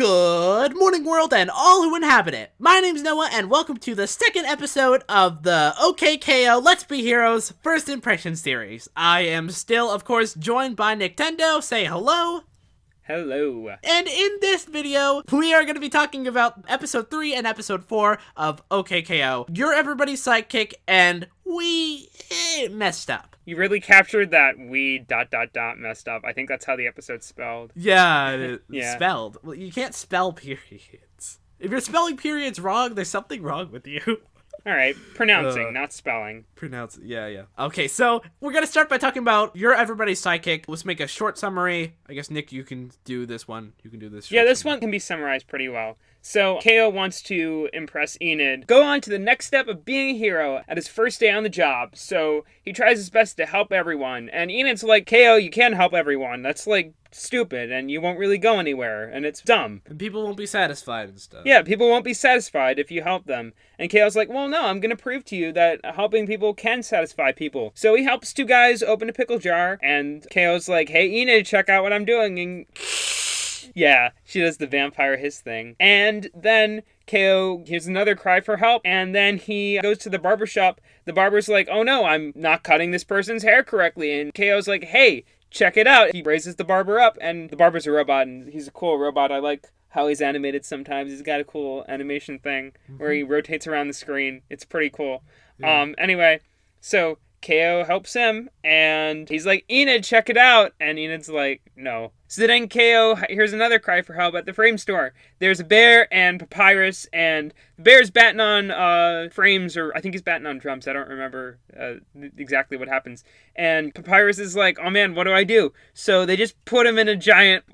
Good morning, world, and all who inhabit it. My name's Noah, and welcome to the second episode of the OKKO Let's Be Heroes First Impression series. I am still, of course, joined by Nintendo. Say hello. Hello. And in this video, we are going to be talking about episode 3 and episode 4 of OKKO. You're everybody's sidekick, and we messed up. You really captured that we ... messed up. I think that's how the episode's spelled. Yeah, Yeah. Spelled. Well, you can't spell periods. If you're spelling periods wrong, there's something wrong with you. All right, pronouncing, not spelling. Yeah. Okay, so we're going to start by talking about You're Everybody's Sidekick. Let's make a short summary. I guess, Nick, you can do this one. You can do this. Yeah, this one can be summarized pretty well. So, KO wants to impress Enid, go on to the next step of being a hero at his first day on the job. So, he tries his best to help everyone. And Enid's like, KO, you can't help everyone. That's, stupid, and you won't really go anywhere, and it's dumb. And people won't be satisfied and stuff. Yeah, people won't be satisfied if you help them. And KO's like, well, no, I'm gonna prove to you that helping people can satisfy people. So he helps two guys open a pickle jar, and KO's like, hey, Enid, check out what I'm doing, and yeah, she does the vampire hiss thing. And then KO hears another cry for help, and then he goes to the barber shop. The barber's like, oh no, I'm not cutting this person's hair correctly, and KO's like, hey, check it out. He raises the barber up, and the barber's a robot, and he's a cool robot. I like how he's animated sometimes. He's got a cool animation thing where he rotates around the screen. It's pretty cool. Yeah. Anyway, so KO helps him, and he's like, Enid, check it out. And Enid's like, no. So then KO hears another cry for help at the frame store. There's a bear and Papyrus, and the bear's batting on frames, or I think he's batting on drums. I don't remember exactly what happens. And Papyrus is like, oh man, what do I do? So they just put him in a giant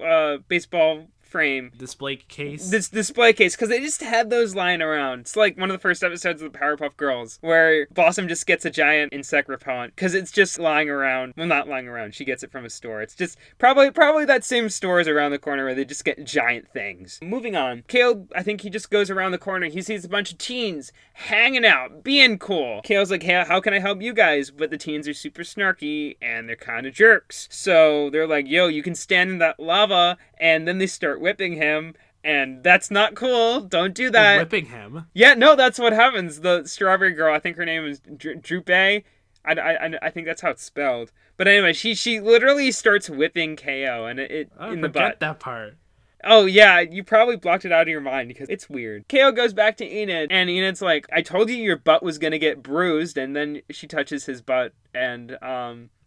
baseball frame. Display case? This display case, because they just had those lying around. It's like one of the first episodes of the Powerpuff Girls, where Blossom just gets a giant insect repellent, because it's just lying around. Well, not lying around. She gets it from a store. It's just probably that same store is around the corner where they just get giant things. Moving on. Kale, I think he just goes around the corner. He sees a bunch of teens hanging out, being cool. Kale's like, hey, how can I help you guys? But the teens are super snarky, and they're kind of jerks. So they're like, yo, you can stand in that lava, and then they start whipping him, and that's not cool. Don't do that. Whipping him? Yeah, no, that's what happens. The strawberry girl, I think her name is Drupe. I think that's how it's spelled. But anyway, she literally starts whipping KO, and it in the butt. Forget that part. Oh, yeah, you probably blocked it out of your mind because it's weird. KO goes back to Enid, and Enid's like, I told you your butt was gonna get bruised, and then she touches his butt, and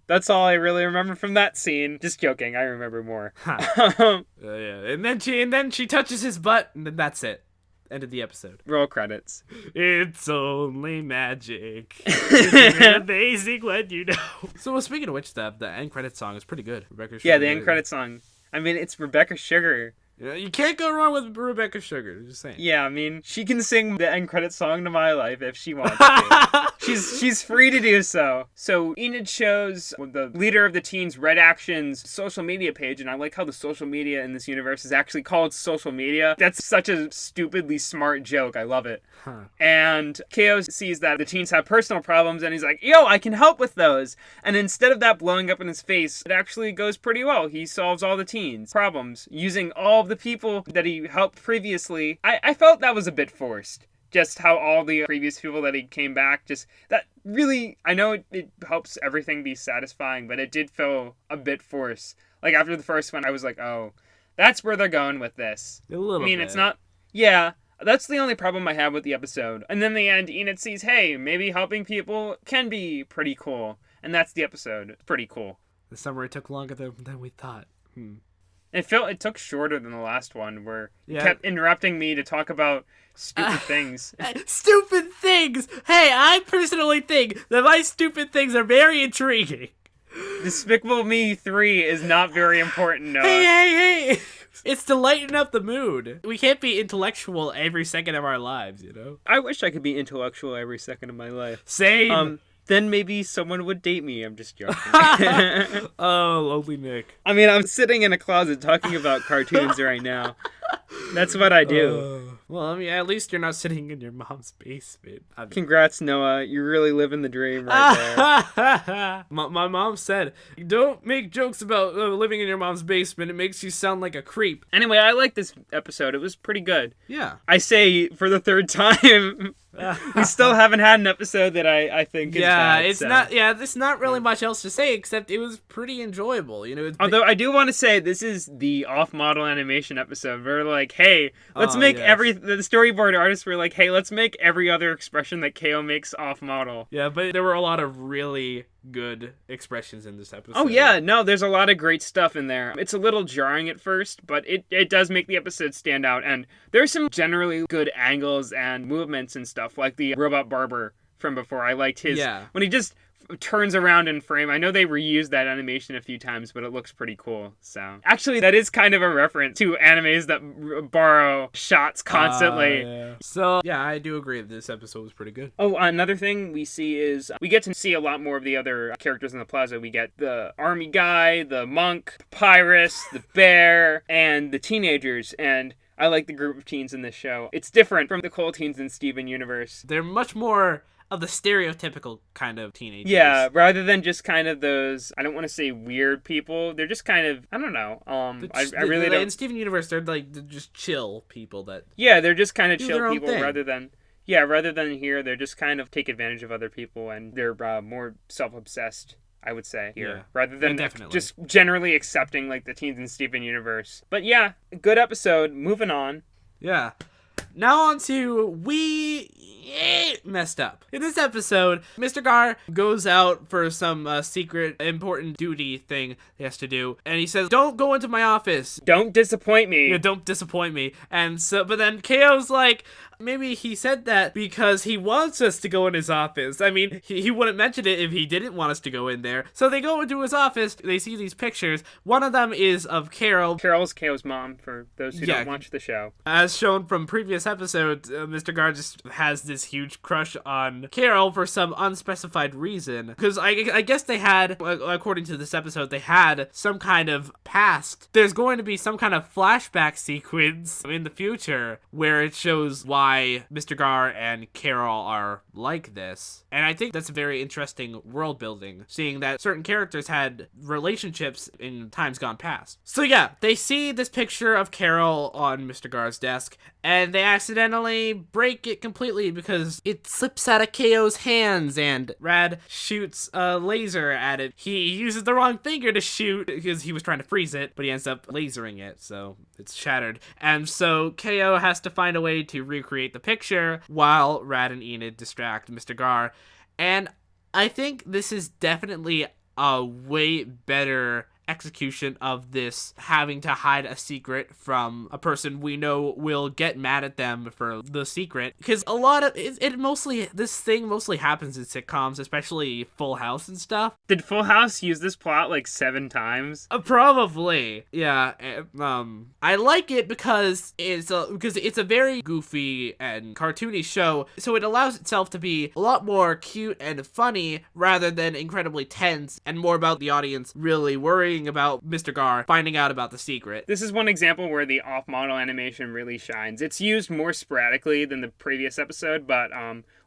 that's all I really remember from that scene. Just joking, I remember more. Yeah, and then she touches his butt, and then that's it. End of the episode. Roll credits. It's only magic. It's amazing when you know. So speaking of which, the end credit song is pretty good. Rebecca Sugar. Yeah, the end credit song. I mean, it's Rebecca Sugar. Yeah, you can't go wrong with Rebecca Sugar. Just saying. Yeah, I mean, she can sing the end credit song to My Life if she wants to. She's free to do so. So Enid shows the leader of the teens, Red Action's social media page, and I like how the social media in this universe is actually called social media. That's such a stupidly smart joke. I love it. Huh. And KO sees that the teens have personal problems, and he's like, yo, I can help with those. And instead of that blowing up in his face, it actually goes pretty well. He solves all the teens' problems using all of the people that he helped previously. I felt that was a bit forced. Just how all the previous people that he came back, just that really, I know it helps everything be satisfying, but it did feel a bit forced. Like after the first one, I was like, oh, that's where they're going with this. A little bit. It's not, yeah, that's the only problem I have with the episode. And then in the end, Enid sees, hey, maybe helping people can be pretty cool. And that's the episode. It's pretty cool. The summary took longer than we thought. It took shorter than the last one, where you kept interrupting me to talk about stupid things. Stupid things! Hey, I personally think that my stupid things are very intriguing. Despicable Me 3 is not very important, Noah. Hey! It's to lighten up the mood. We can't be intellectual every second of our lives, you know? I wish I could be intellectual every second of my life. Same! Then maybe someone would date me. I'm just joking. Oh, lonely Nick. I mean, I'm sitting in a closet talking about cartoons right now. That's what I do. Well, I mean, at least you're not sitting in your mom's basement. Congrats, Noah. You're really living the dream right there. My mom said, don't make jokes about living in your mom's basement. It makes you sound like a creep. Anyway, I like this episode. It was pretty good. Yeah. I say for the third time, we still haven't had an episode that I think is bad. There's not really much else to say except it was pretty enjoyable. Although I do want to say this is the off-model animation episode. We're like, hey, let's make the storyboard artists were like, hey, let's make every other expression that KO makes off-model. Yeah, but there were a lot of really good expressions in this episode. Oh yeah, no, there's a lot of great stuff in there. It's a little jarring at first, but it does make the episode stand out, and there's some generally good angles and movements and stuff, like the robot barber from before. I liked his when he just turns around in frame. I know they reused that animation a few times, but it looks pretty cool. So actually, that is kind of a reference to animes that borrow shots constantly. So yeah, I do agree that this episode was pretty good. Oh, another thing we see is we get to see a lot more of the other characters in the plaza. We get the army guy, the monk, the papyrus, the bear, and the teenagers. And I like the group of teens in this show. It's different from the cool teens in Steven Universe. They're much more of the stereotypical kind of teenagers. Yeah, rather than just kind of those, I don't want to say weird people. They're just kind of, I don't know. I really don't. In Steven Universe, they're just chill people that. Yeah, they're just kind of chill people thing. rather than here, they're just kind of take advantage of other people, and they're more self-obsessed, I would say, here, rather than just generally accepting like the teens in Steven Universe. But yeah, good episode. Moving on. Yeah. Now on to we messed up. In this episode, Mr. Gar goes out for some secret important duty thing he has to do, and he says, "Don't go into my office. Don't disappoint me." Yeah, don't disappoint me. And so, but then KO's like, maybe he said that because he wants us to go in his office. I mean, he wouldn't mention it if he didn't want us to go in there. So they go into his office. They see these pictures. One of them is of Carol. Carol's KO's mom, for those who don't watch the show. As shown from previous episodes, Mr. Gar just has this huge crush on Carol for some unspecified reason. Because I guess they had, according to this episode, they had some kind of past. There's going to be some kind of flashback sequence in the future where it shows why Mr. Gar and Carol are like this. And I think that's a very interesting world building, seeing that certain characters had relationships in times gone past. So yeah, they see this picture of Carol on Mr. Gar's desk, and they accidentally break it completely because it slips out of KO's hands, and Rad shoots a laser at it. He uses the wrong finger to shoot because he was trying to freeze it, but he ends up lasering it, so it's shattered. And so KO has to find a way to recreate the picture while Rad and Enid distract Mr. Gar. And I think this is definitely a way better execution of this having to hide a secret from a person we know will get mad at them for the secret, because a lot of this thing mostly happens in sitcoms, especially Full House and stuff. Did Full House use this plot like 7 times? Probably. Yeah. I like it because it's a very goofy and cartoony show, so it allows itself to be a lot more cute and funny rather than incredibly tense, and more about the audience really worrying about Mr. Gar finding out about the secret. This is one example where the off-model animation really shines. It's used more sporadically than the previous episode, but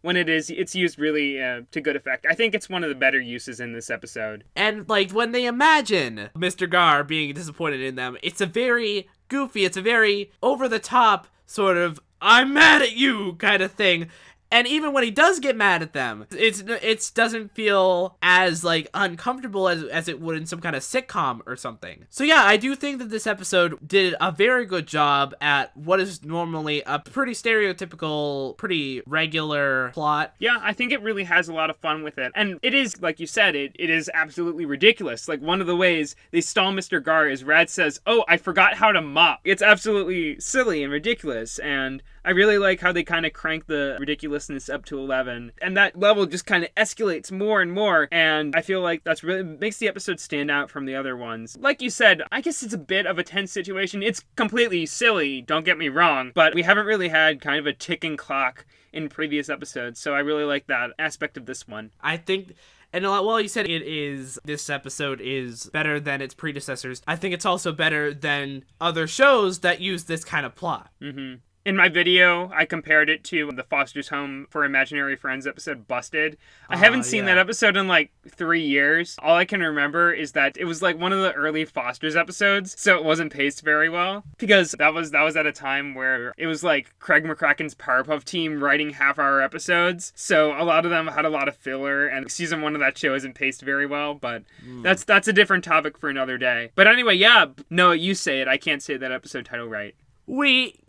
when it is, it's used really to good effect. I think it's one of the better uses in this episode. And like when they imagine Mr. Gar being disappointed in them, it's a very goofy, it's a very over-the-top sort of "I'm mad at you" kind of thing. And even when he does get mad at them, it doesn't feel as like uncomfortable as it would in some kind of sitcom or something. So yeah, I do think that this episode did a very good job at what is normally a pretty stereotypical, pretty regular plot. Yeah, I think it really has a lot of fun with it. And it is, like you said, it is absolutely ridiculous. Like one of the ways they stall Mr. Gar is Rad says, "Oh, I forgot how to mop." It's absolutely silly and ridiculous, and I really like how they kind of crank the ridiculousness up to 11. And that level just kind of escalates more and more. And I feel like that's really makes the episode stand out from the other ones. Like you said, I guess it's a bit of a tense situation. It's completely silly, don't get me wrong. But we haven't really had kind of a ticking clock in previous episodes. So I really like that aspect of this one. I think And while you said this episode is better than its predecessors, I think it's also better than other shows that use this kind of plot. Mm-hmm. In my video, I compared it to the Foster's Home for Imaginary Friends episode, Busted. I haven't seen that episode in like 3 years. All I can remember is that it was like one of the early Foster's episodes, so it wasn't paced very well. Because that was at a time where it was like Craig McCracken's Powerpuff team writing half-hour episodes, so a lot of them had a lot of filler, and season 1 of that show isn't paced very well, but that's a different topic for another day. But anyway, yeah, no, you say it. I can't say that episode title right. We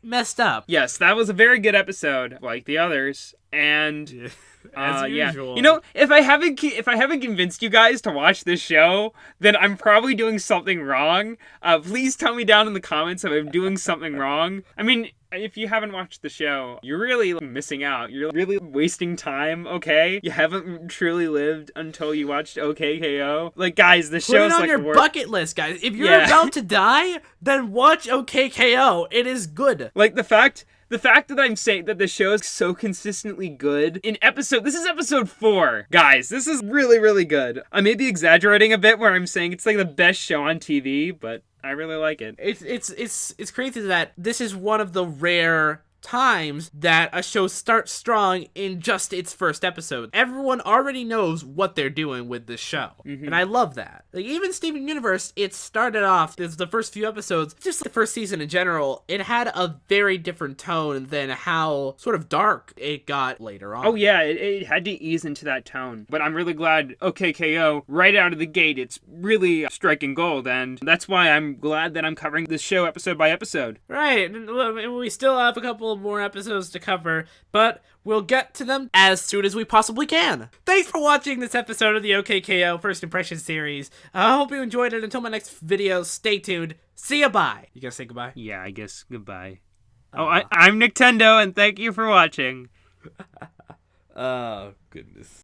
messed up. Yes, that was a very good episode, like the others, and as usual. You know, if I haven't convinced you guys to watch this show, then I'm probably doing something wrong. Please tell me down in the comments if I'm doing something wrong. I mean, if you haven't watched the show, you're really missing out. You're really wasting time, okay? You haven't truly lived until you watched OKKO. Like, guys, the show's like... Put it on your bucket list, guys. If you're about to die, then watch OKKO. It is good. Like, the fact that I'm saying that the show is so consistently good this is episode 4, guys. This is really, really good. I may be exaggerating a bit where I'm saying it's like the best show on TV, but I really like it. It's crazy that this is one of the rare times that a show starts strong in just its first episode. Everyone already knows what they're doing with this show. Mm-hmm. And I love that. Like, even Steven Universe, it started off, the first few episodes, just the first season in general, it had a very different tone than how sort of dark it got later on. Oh yeah, it had to ease into that tone. But I'm really glad OKKO, right out of the gate, it's really striking gold, and that's why I'm glad that I'm covering this show episode by episode. Right, and we still have a couple more episodes to cover, but we'll get to them as soon as we possibly can. Thanks for watching this episode of the OKKO First Impression series. I hope you enjoyed it. Until my next video, stay tuned. See ya, bye. You gonna say goodbye? Yeah, I guess goodbye. I'm Nintendo, and thank you for watching. Oh, goodness.